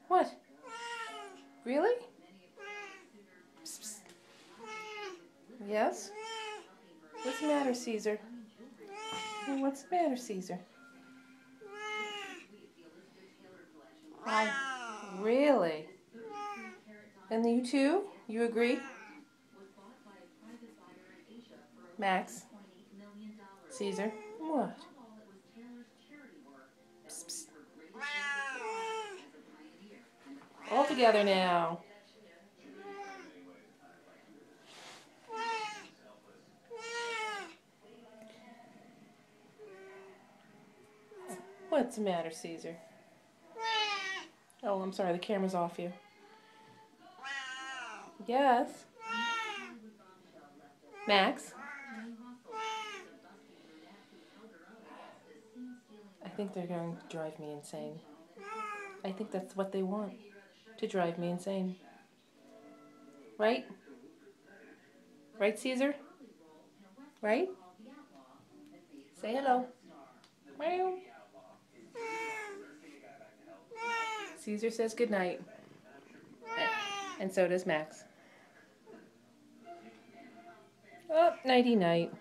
What? What? Really? Psst, psst. Yes? What's the matter, Caesar? What's the matter, Caesar? Really? And you too? You agree? Max? Caesar? What? Psst, psst. All together now. What's the matter, Caesar? Oh, I'm sorry, the camera's off you. Yes? Max? I think they're going to drive me insane. I think that's what they want, to drive me insane. Right? Right, Caesar? Right? Say hello. Meow. Caesar says goodnight. And so does Max. Oh, nighty-night.